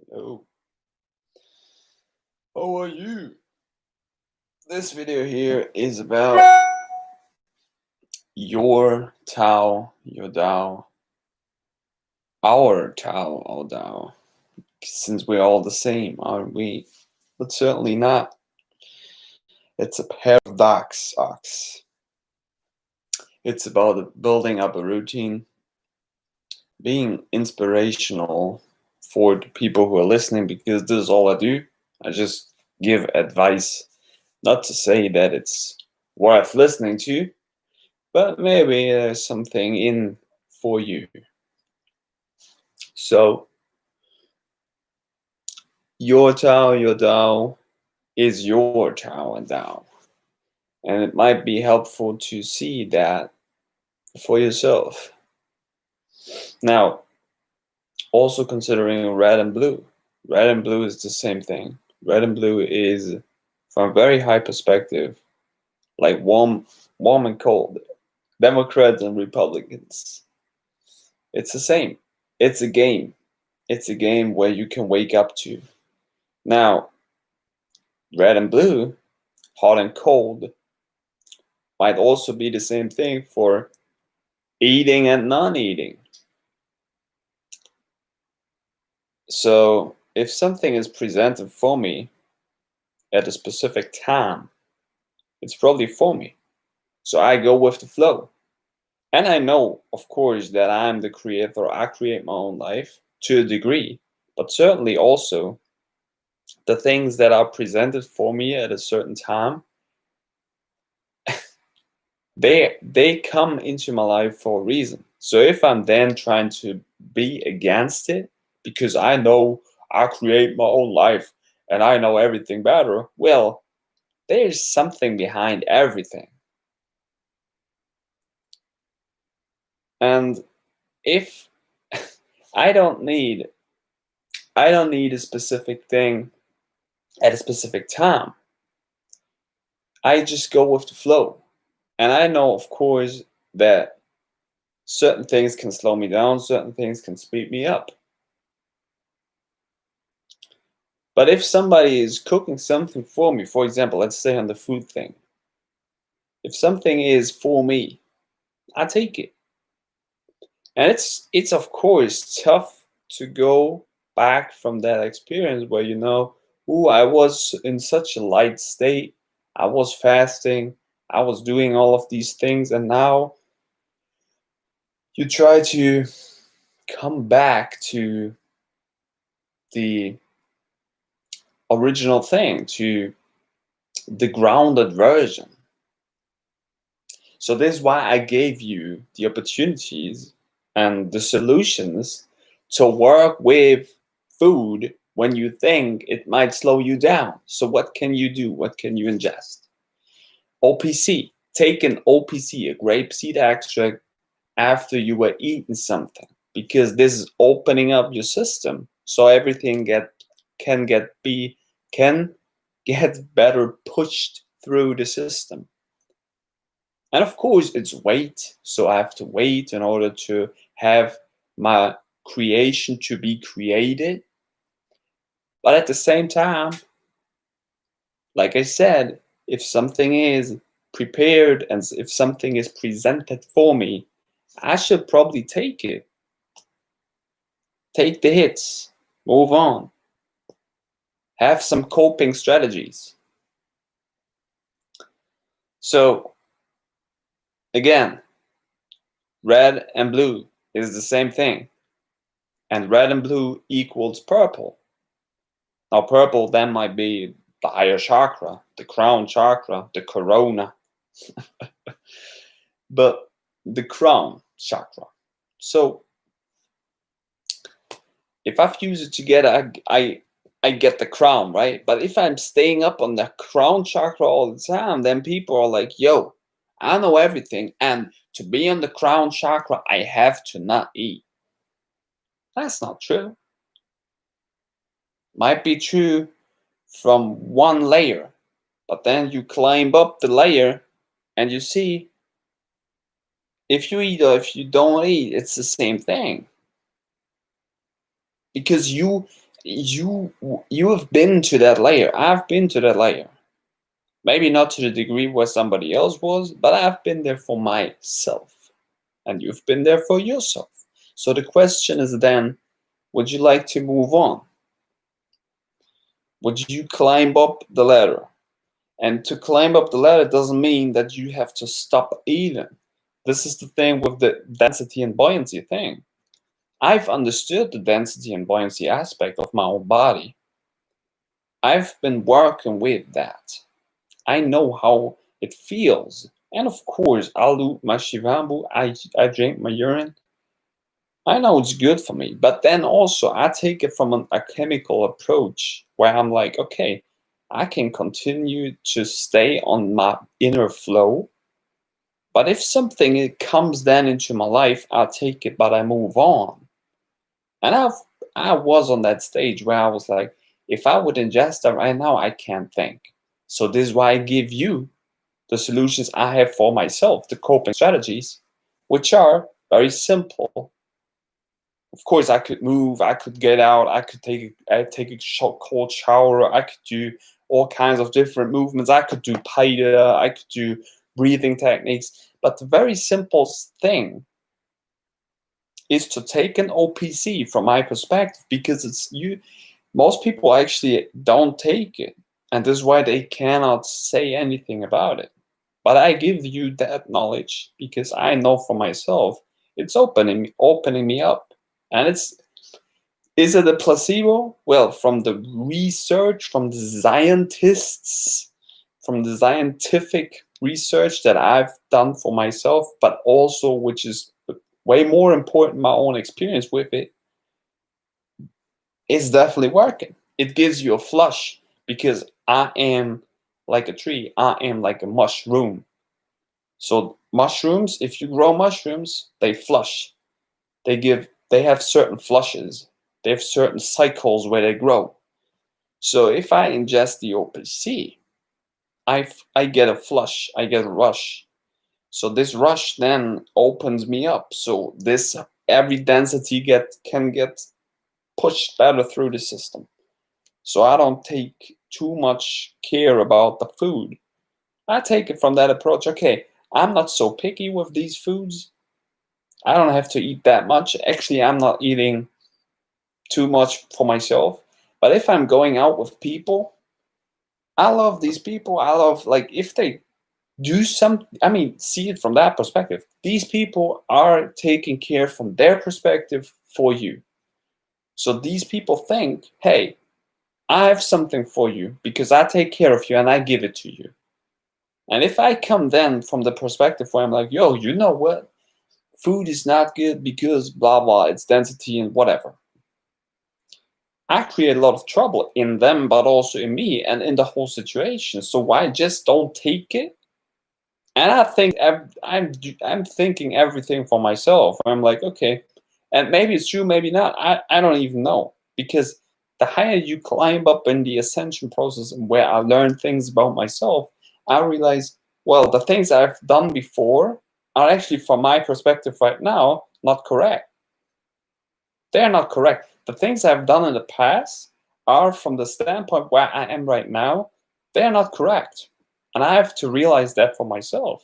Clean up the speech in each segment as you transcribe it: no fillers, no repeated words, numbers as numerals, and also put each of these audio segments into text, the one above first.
Hello, how are you? This video here is about your Tao, your Dao, our Tao, our Dao. Since we're all the same, aren't we? But certainly not. It's a paradox. It's about building up a routine, being inspirational for the people who are listening, because this is all I do. I just give advice, not to say that it's worth listening to, but maybe there's something in for you. So, your Tao, your Dao is your Tao and Dao. And it might be helpful to see that for yourself. Now, also considering red and blue. Red and blue is the same thing. Red and blue is, from a very high perspective, like warm and cold. Democrats and Republicans. It's the same. It's a game. It's a game where you can wake up to. Now, red and blue, hot and cold, might also be the same thing for eating and non-eating. So if something is presented for me at a specific time, it's probably for me. So I go with the flow. And I know, of course, that I'm the creator. I create my own life to a degree, but certainly also the things that are presented for me at a certain time, they come into my life for a reason. So if I'm then trying to be against it because I know I create my own life and I know everything better, well, there's something behind everything. And if I don't need a specific thing at a specific time, I just go with the flow. And I know, of course, that certain things can slow me down, certain things can speed me up. But if somebody is cooking something for me, for example, let's say on the food thing, if something is for me, I take it. And it's of course tough to go back from that experience where ooh, I was in such a light state, I was fasting, I was doing all of these things, and now you try to come back to the original thing, to the grounded version. So this is why I gave you the opportunities and the solutions to work with food when you think it might slow you down. So what can you do? What can you ingest? OPC. Take an OPC, a grapeseed extract, after you were eating something, because this is opening up your system so everything can get better pushed through the system. And of course, it's wait. So I have to wait in order to have my creation to be created. But at the same time, like I said, if something is prepared and if something is presented for me, I should probably take it. Take the hits, move on, have some coping strategies. So, again, red and blue is the same thing. And red and blue equals purple. Now, purple then might be the higher chakra, the crown chakra, the corona, but the crown chakra. So, if I fuse it together, I get the crown, right? But if I'm staying up on the crown chakra all the time, then people are like, yo, I know everything. And to be on the crown chakra, I have to not eat. That's not true. Might be true from one layer, but then you climb up the layer and you see if you eat or if you don't eat, it's the same thing. Because you you you have been to that layer. I've been to that layer. Maybe not to the degree where somebody else was, but I've been there for myself. And you've been there for yourself. So the question is then, would you like to move on? Would you climb up the ladder? And to climb up the ladder doesn't mean that you have to stop eating. This is the thing with the density and buoyancy thing. I've understood the density and buoyancy aspect of my own body. I've been working with that. I know how it feels. And of course, I'll do my Shivambu, I drink my urine. I know it's good for me. But then also, I take it from a chemical approach where I'm like, okay, I can continue to stay on my inner flow. But if something comes then into my life, I take it, but I move on. And I was on that stage where I was like, if I would ingest that right now, I can't think. So this is why I give you the solutions I have for myself, the coping strategies, which are very simple. Of course, I could move, I could get out, I could take a cold shower, I could do all kinds of different movements, I could do paida, I could do breathing techniques. But the very simple thing is to take an OPC from my perspective, because it's you. Most people actually don't take it, and this is why they cannot say anything about it. But I give you that knowledge because I know for myself it's opening me up. And is it a placebo? Well, from the research, from the scientists, from the scientific research that I've done for myself, but also, which is way more important, my own experience with it, it's definitely working. It gives you a flush because I am like a tree, I am like a mushroom. So mushrooms, if you grow mushrooms, they flush. They have certain flushes. They have certain cycles where they grow. So if I ingest the OPC, I get a flush, I get a rush. So this rush then opens me up. So this every density can get pushed better through the system. So I don't take too much care about the food. I take it from that approach. Okay, I'm not so picky with these foods. I don't have to eat that much. Actually, I'm not eating too much for myself. But if I'm going out with people, I love these people. I love, like, if they do some, I mean, see it from that perspective. These people are taking care from their perspective for you. So these people think, hey, I have something for you because I take care of you and I give it to you. And if I come then from the perspective where I'm like, yo, you know what? Food is not good because blah, blah, it's density and whatever. I create a lot of trouble in them, but also in me and in the whole situation. So why just don't take it? And I think I'm thinking everything for myself. I'm like, okay, and maybe it's true, maybe not. I don't even know, because the higher you climb up in the ascension process and where I learn things about myself, I realize, well, the things I've done before are actually, from my perspective right now, not correct. They're not correct. The things I've done in the past are, from the standpoint where I am right now, they're not correct. And I have to realize that for myself.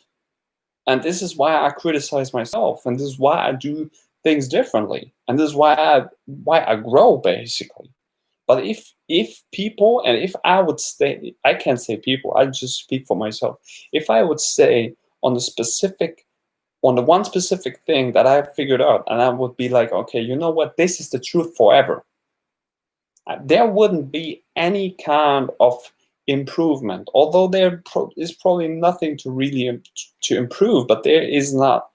And this is why I criticize myself, and this is why I do things differently, and this is why I grow, basically. But if people, and if I would stay, I can't say people, I just speak for myself. If I would stay on the one specific thing that I figured out, and I would be like, okay, you know what, this is the truth forever, there wouldn't be any kind of improvement. Although there is probably nothing to really to improve, but there is not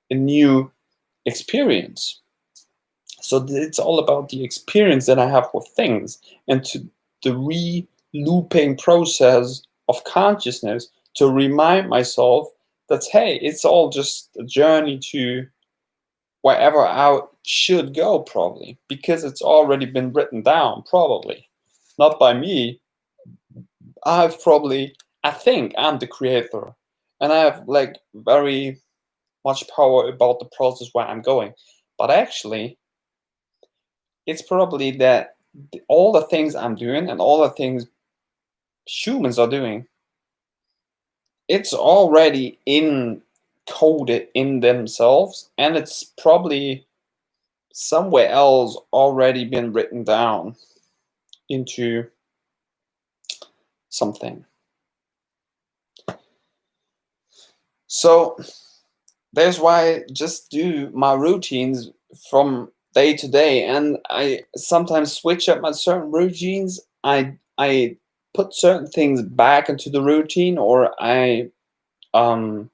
a new experience. So it's all about the experience that I have with things, and to the re-looping process of consciousness to remind myself that, hey, it's all just a journey to wherever I should go, probably, because it's already been written down, probably. Not by me. I think I'm the creator, and I have, like, very much power about the process where I'm going. But actually, it's probably that all the things I'm doing and all the things humans are doing, it's already encoded in themselves, and it's probably somewhere else already been written down into something. So that's why I just do my routines from day to day, and I sometimes switch up my certain routines. I put certain things back into the routine, or um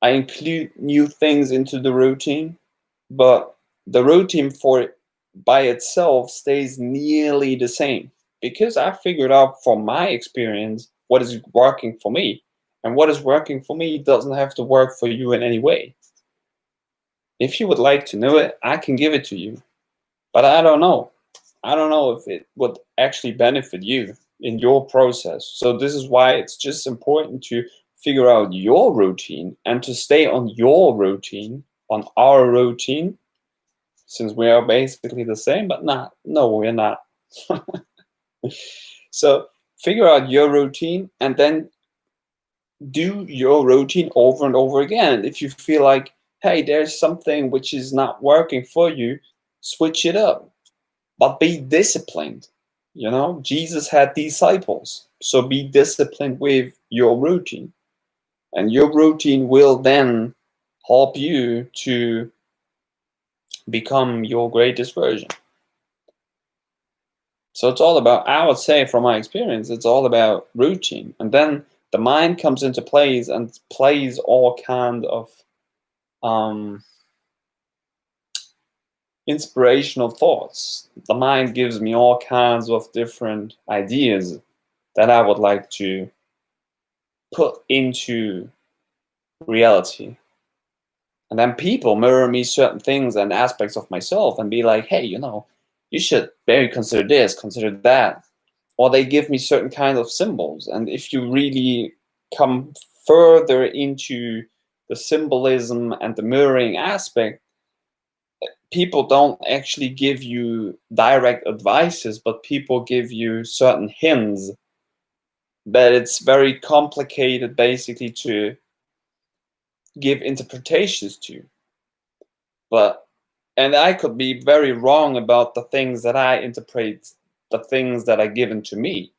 I include new things into the routine, but the routine for by itself stays nearly the same because I figured out from my experience what is working for me, and what is working for me doesn't have to work for you in any way. If you would like to know it, I can give it to you, but I don't know. I don't know if it would actually benefit you in your process. So this is why it's just important to figure out your routine and to stay on your routine, on our routine, since we are basically the same, but not, no, we're not. So figure out your routine and then do your routine over and over again. If you feel like, hey, there's something which is not working for you, switch it up, but be disciplined. You know, Jesus had disciples, so be disciplined with your routine, and your routine will then help you to become your greatest version. So it's all about, I would say from my experience, it's all about routine. And then the mind comes into plays and plays all kind of um, inspirational thoughts. The mind gives me all kinds of different ideas that I would like to put into reality. And then people mirror me certain things and aspects of myself and be like, hey, you know, you should maybe consider this, consider that. Or they give me certain kind of symbols. And if you really come further into the symbolism and the mirroring aspect, people don't actually give you direct advices, but people give you certain hints that it's very complicated basically to give interpretations to. But and I could be very wrong about the things that I interpret, the things that are given to me.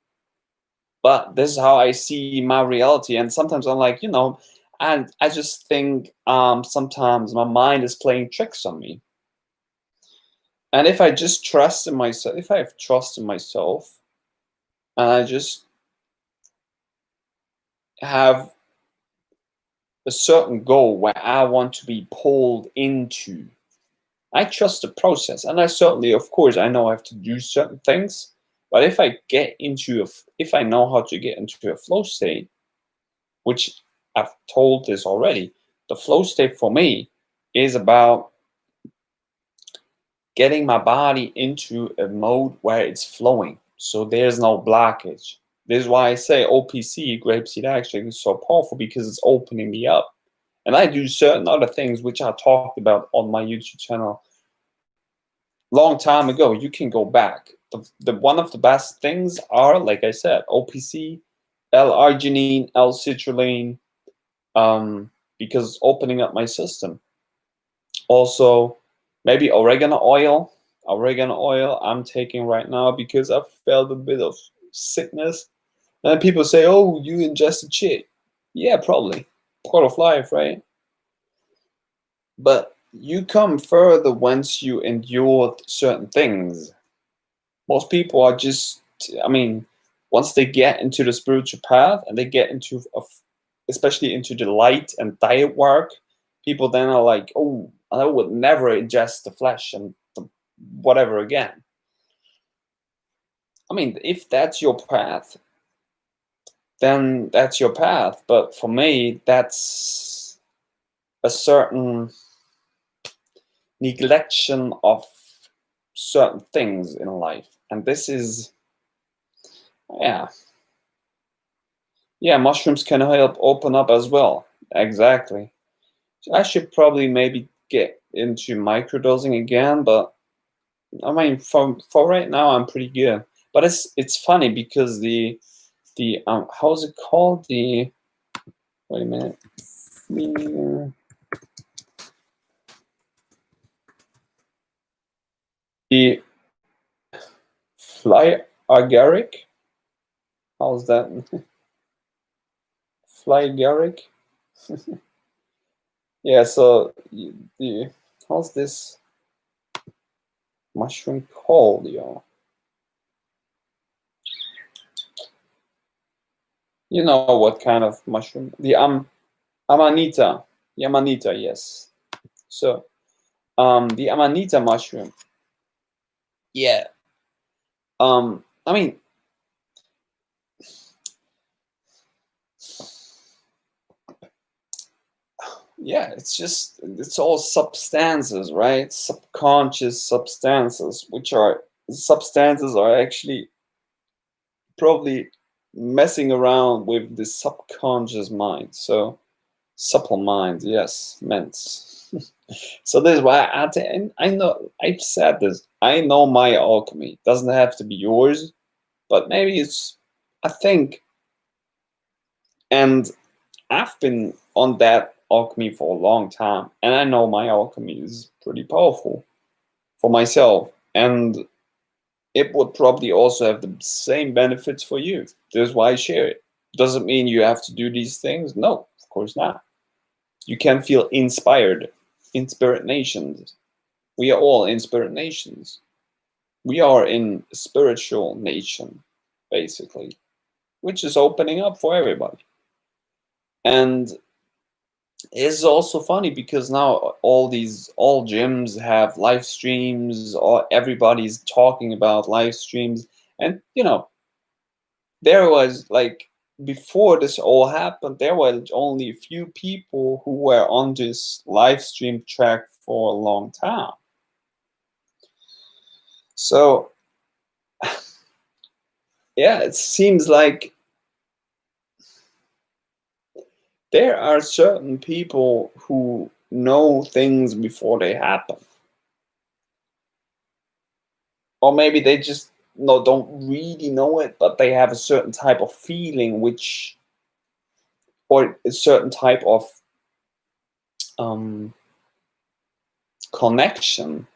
But this is how I see my reality. And sometimes I'm like, you know, and I just think sometimes my mind is playing tricks on me. And if I just trust in myself, if I have trust in myself, and I just have a certain goal where I want to be pulled into, I trust the process. And I certainly, of course, I know I have to do certain things. But if I get into if I know how to get into a flow state, which I've told this already, the flow state for me is about getting my body into a mode where it's flowing. So there's no blockage. This is why I say OPC, grapeseed extract, is so powerful because it's opening me up. And I do certain other things which I talked about on my YouTube channel long time ago. You can go back. The one of the best things are, like I said, OPC, L-arginine, L-citrulline, because it's opening up my system. Also, maybe oregano oil. Oregano oil I'm taking right now because I felt a bit of sickness. And people say, oh, you ingested shit. Yeah, probably. Part of life, right? But you come further once you endured certain things. Most people are just, I mean, once they get into the spiritual path and they get into, especially into the light and diet work, people then are like, oh, I would never ingest the flesh and whatever again. I mean, if that's your path, then that's your path. But for me, that's a certain neglection of certain things in life. And this is, yeah. Yeah, mushrooms can help open up as well. Exactly. I should probably maybe get into microdosing again, but I mean, for right now, I'm pretty good. But it's funny because the how's it called? The wait a minute. The fly agaric. How's that? Fly agaric. Yeah. So the how's this mushroom called, yo? You know what kind of mushroom? The amanita. The amanita, yes. So the amanita mushroom. Yeah. I mean, yeah, it's all substances, right? Subconscious substances, which are substances are actually probably messing around with the subconscious mind. So supple mind, yes, meant. So this is why I know I've said this. I know my alchemy. Doesn't have to be yours, but maybe it's. I think, and I've been on that alchemy for a long time, and I know my alchemy is pretty powerful for myself, and it would probably also have the same benefits for you. That's why I share it. Doesn't mean you have to do these things. No, of course not. You can feel inspired. Inspired nations. We are all inspired nations. We are in spiritual nation, basically, which is opening up for everybody. And it's also funny because now all gyms have live streams, or everybody's talking about live streams. And there was like, before this all happened, there were only a few people who were on this live stream track for a long time. So yeah, it seems like there are certain people who know things before they happen, or maybe they just don't really know it, but they have a certain type of feeling, which, or a certain type of um, connection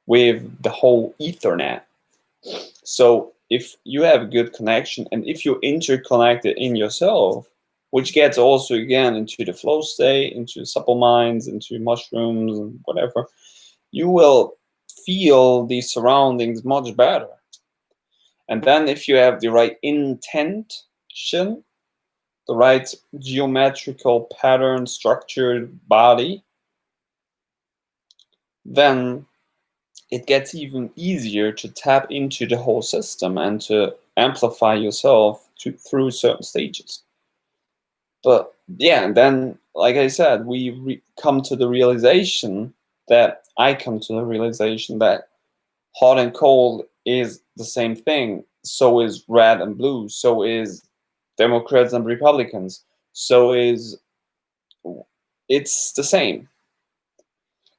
with the whole Ethernet. So if you have a good connection, and if you're interconnected in yourself, which gets also again into the flow state, into supple minds, into mushrooms and whatever, you will feel the surroundings much better. And then if you have the right intention, the right geometrical pattern structured body, then it gets even easier to tap into the whole system and to amplify yourself through certain stages. But yeah, and then, like I said, we come to the realization that I come to the realization that hot and cold is the same thing. So is red and blue. So is Democrats and Republicans. So is it's the same.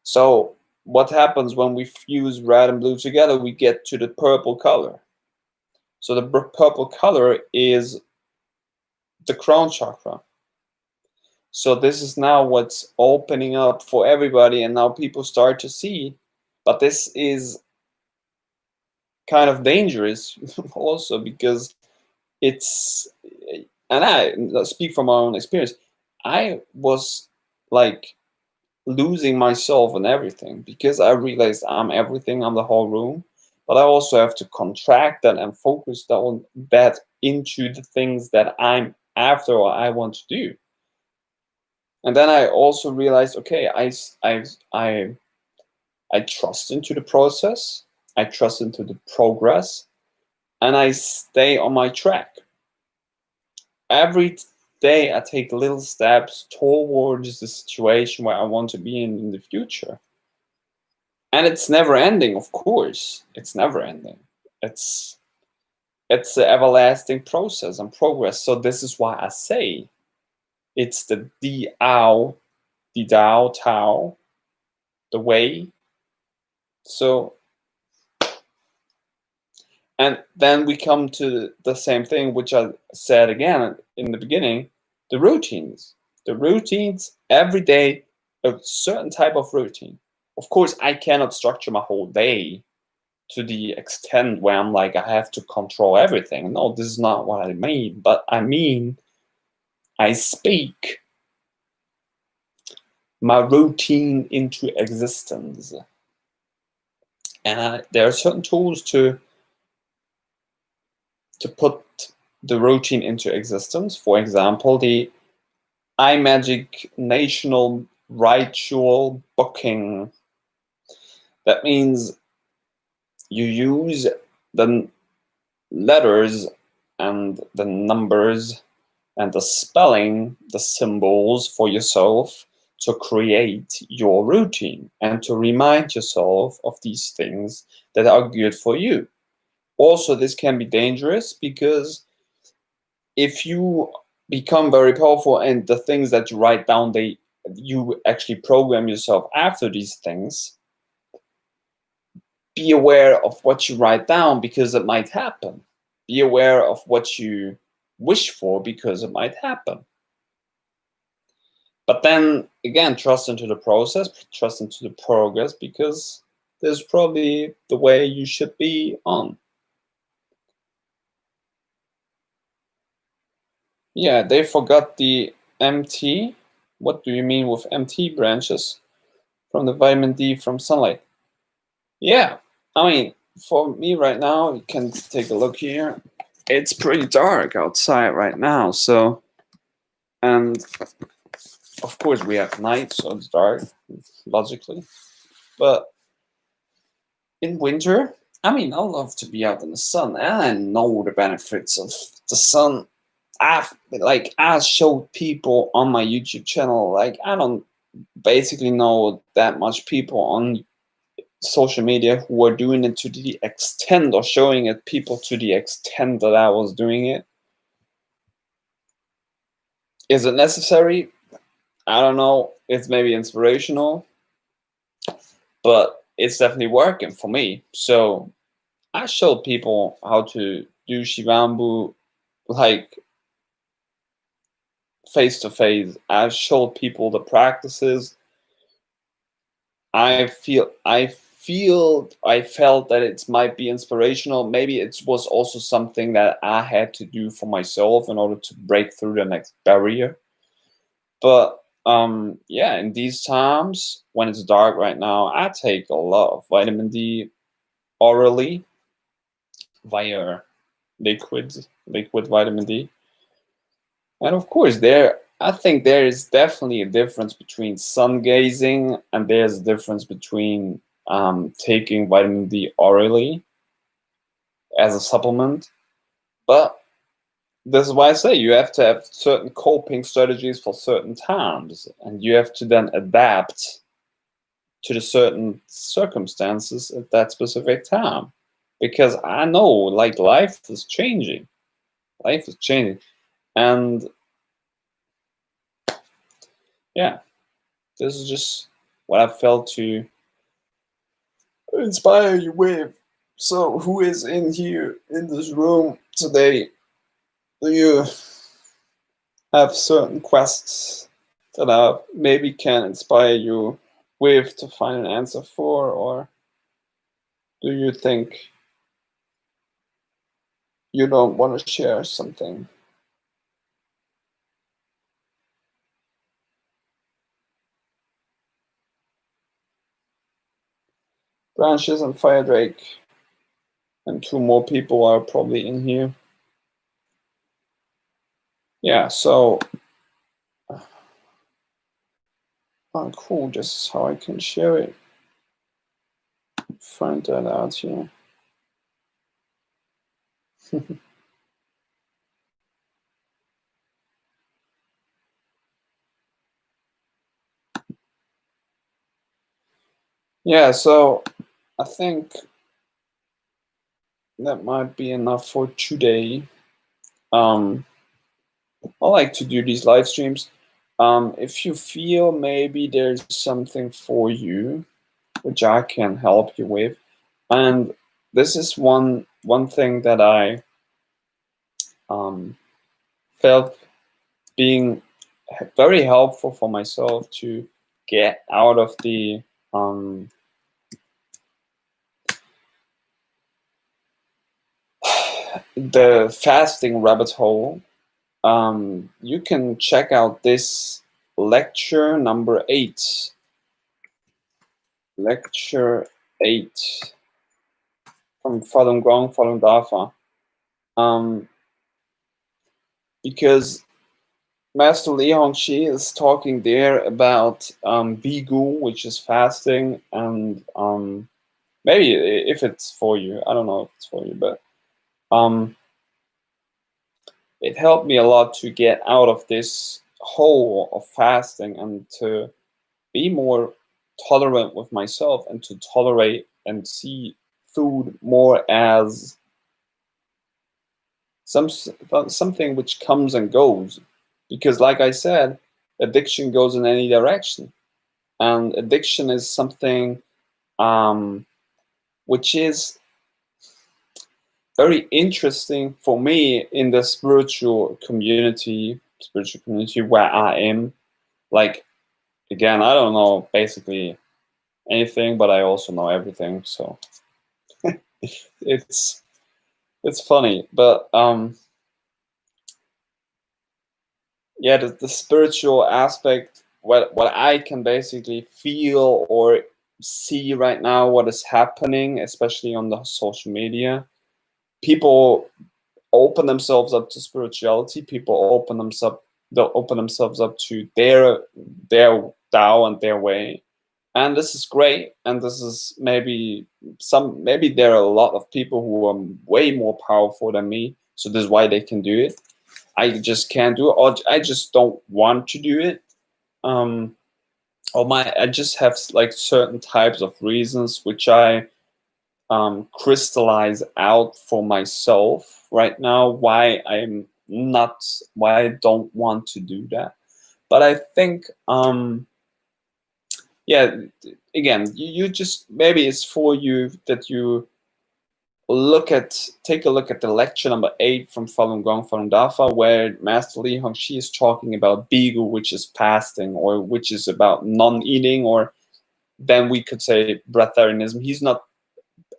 So what happens when we fuse red and blue together? We get to the purple color. So the purple color is the crown chakra. So this is now what's opening up for everybody, and now people start to see. But this is kind of dangerous also, because it's, and I speak from my own experience. I was like losing myself and everything, because I realized I'm everything, I'm the whole room, but I also have to contract that and focus on that into the things that I'm after or I want to do. And then I also realized, okay, I trust into the process, I trust into the progress, and I stay on my track. Every day I take little steps towards the situation where I want to be in the future. And it's never ending, of course. It's never ending. It's it's an everlasting process and progress. So this is why I say it's the Dao, the Dao Tao, the way. So And then we come to the same thing, which I said again in the beginning, the routines. The routines every day, a certain type of routine. Of course, I cannot structure my whole day to the extent where I'm like, I have to control everything. No, this is not what I mean. But I mean, I speak my routine into existence. And there are certain tools to put the routine into existence. For example, the iMagic National Ritual Booking. That means you use the letters and the numbers and the spelling, the symbols for yourself to create your routine and to remind yourself of these things that are good for you. Also, this can be dangerous because if you become very powerful and the things that you write down, you actually program yourself after these things, be aware of what you write down because it might happen. Be aware of what you wish for because it might happen. But then again, trust into the process, trust into the progress, because this is probably the way you should be on. Yeah, they forgot the MT. What do you mean with MT branches? From the vitamin D from sunlight. Yeah, I mean, for me right now, you can take a look here. It's pretty dark outside right now, so, and of course we have night, so it's dark, logically. But in winter, I mean, I love to be out in the sun, and I know the benefits of the sun. I showed people on my YouTube channel, like I don't basically know that much people on social media who are doing it to the extent or showing it people to the extent that I was doing it. Is it necessary? I don't know. It's maybe inspirational, but it's definitely working for me. So I showed people how to do Shivambu like face to face. I showed people the practices. I felt that it might be inspirational. Maybe it was also something that I had to do for myself in order to break through the next barrier. But yeah, in these times when it's dark right now, I take a lot of vitamin D orally via liquid vitamin D. And of course, I think there is definitely a difference between sun gazing and there's a difference between taking vitamin D orally as a supplement. But this is why I say you have to have certain coping strategies for certain times, and you have to then adapt to the certain circumstances at that specific time. Because I know, like, life is changing. Life is changing. And yeah, this is just what I felt to inspire you with. So, who is in here in this room today? Do you have certain quests that I maybe can inspire you with to find an answer for, or do you think you don't want to share something? Branches and Fire Drake, and two more people are probably in here. Yeah, so oh, cool. This is how I can share it. Find that out here. Yeah, so I think that might be enough for today. I like to do these live streams. If you feel maybe there's something for you, which I can help you with, and this is one one thing that I um, felt being very helpful for myself to get out of um, the fasting rabbit hole. You can check out this lecture number 8. Lecture 8 from Falun Gong, Falun Dafa. Because Master Li Hongxi is talking there about Bigu, which is fasting, and maybe if it's for you, I don't know if it's for you, but um, it helped me a lot to get out of this hole of fasting and to be more tolerant with myself and to tolerate and see food more as something which comes and goes. Because, like I said, addiction goes in any direction, and addiction is something which is very interesting for me in the spiritual community where I am. Like, again, I don't know basically anything, but I also know everything. So it's funny, but yeah, the spiritual aspect, what I can basically feel or see right now, what is happening, especially on the social media, people open themselves up to spirituality. People they'll open themselves up to their Tao and their way, and this is great. And this is maybe there are a lot of people who are way more powerful than me, so this is why they can do it. I just can't do it, or I just don't want to do it. Um, I just have like certain types of reasons which I crystallize out for myself right now why I don't want to do that. But I think yeah, again, you just maybe it's for you that you take a look at the lecture number 8 from Falun Gong Falun Dafa, where Master Li Hongxi is talking about Bigu, which is fasting, or which is about non-eating, or then we could say breatharianism. He's not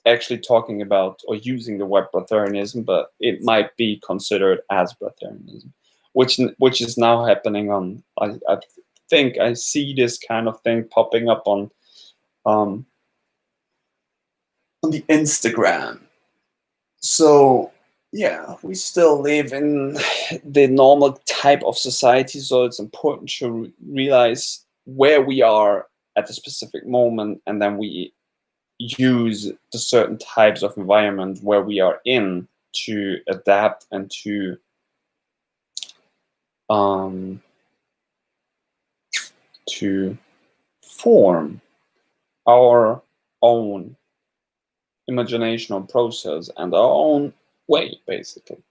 actually talking about or using the word breatharianism, but it might be considered as breatharianism, which is now happening on. I think I see this kind of thing popping up um, on the Instagram. So yeah, we still live in the normal type of society, so it's important to realize where we are at a specific moment, and then we use the certain types of environment where we are in to adapt and um, to form our own imaginational process and our own way, basically.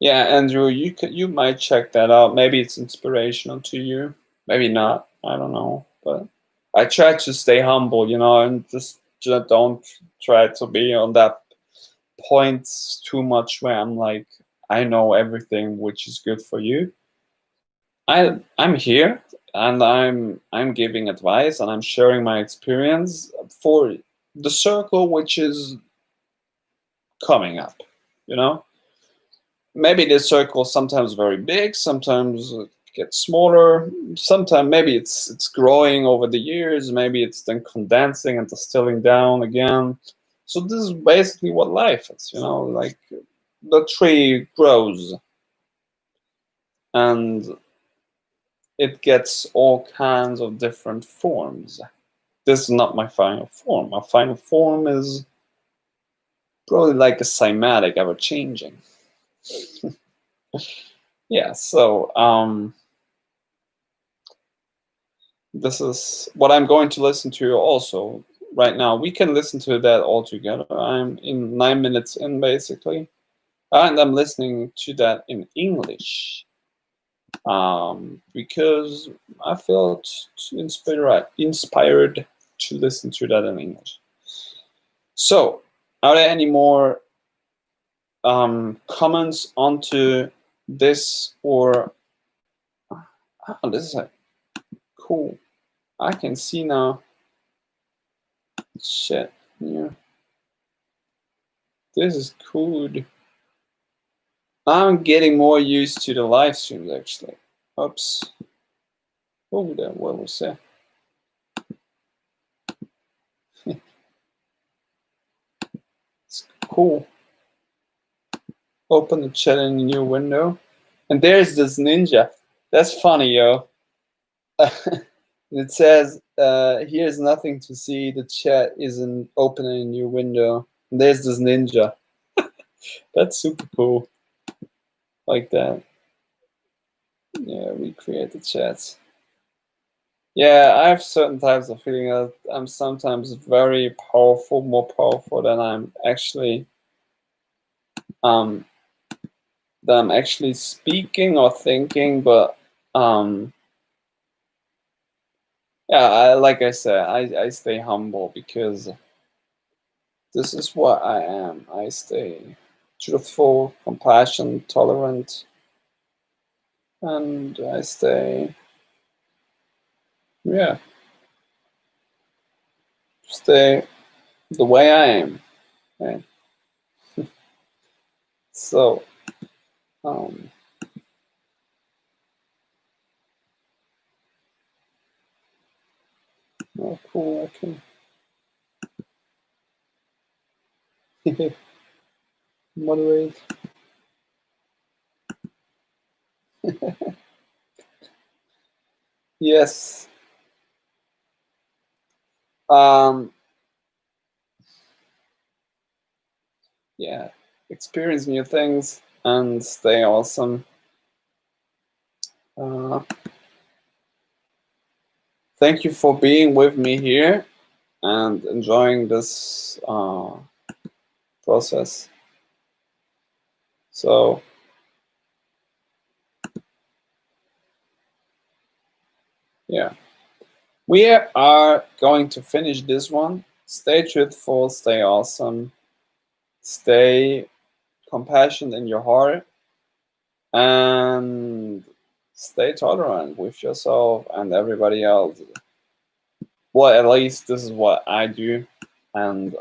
Yeah, Andrew, you might check that out. Maybe it's inspirational to you, maybe not. I don't know, but I try to stay humble, and just don't try to be on that point too much where I'm like, I know everything which is good for you. I'm here and I'm giving advice and I'm sharing my experience for the circle which is coming up, you know. Maybe this circle is sometimes very big, sometimes it gets smaller, sometimes maybe it's growing over the years, maybe it's then condensing and distilling down again. So this is basically what life is, like the tree grows and it gets all kinds of different forms. This is not my final form. My final form is probably like a cymatic, ever changing. Yeah, so this is what I'm going to listen to also right now. We can listen to that all together. I'm in 9 minutes in basically, and I'm listening to that in English because I felt inspired to listen to that in English. So Are there any more comments onto this, or this is like cool. I can see now. Shit. Yeah. This is cool. I'm getting more used to the live streams actually. Oops. Oh, what was that? It's cool. Open the chat in a new window. And there's this ninja. That's funny, yo. It says, here's nothing to see. The chat isn't open in a new window. And there's this ninja. That's super cool. Like that. Yeah, recreate the chats. Yeah, I have certain types of feeling that I'm sometimes very powerful, more powerful than I'm actually speaking or thinking. But yeah, like I said, I stay humble because this is what I am. I stay truthful, compassionate, tolerant, and I stay, yeah, stay the way I am. Right? So, oh, cool. I can moderate. Yes. Yeah. Experience new things and stay awesome. Thank you for being with me here and enjoying this process. So, yeah. We are going to finish this one. Stay truthful, stay awesome, stay compassionate in your heart, and stay tolerant with yourself and everybody else. Well, at least this is what I do, and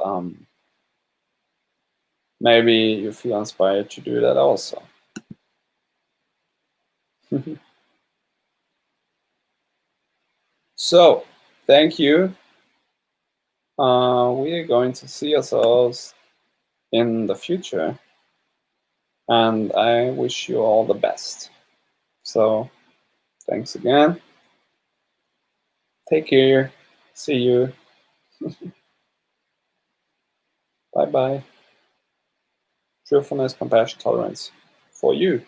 maybe you feel inspired to do that also. So, thank you. We are going to see ourselves in the future, and I wish you all the best. So, thanks again. Take care. See you. Bye bye. Truthfulness, compassion, tolerance for you.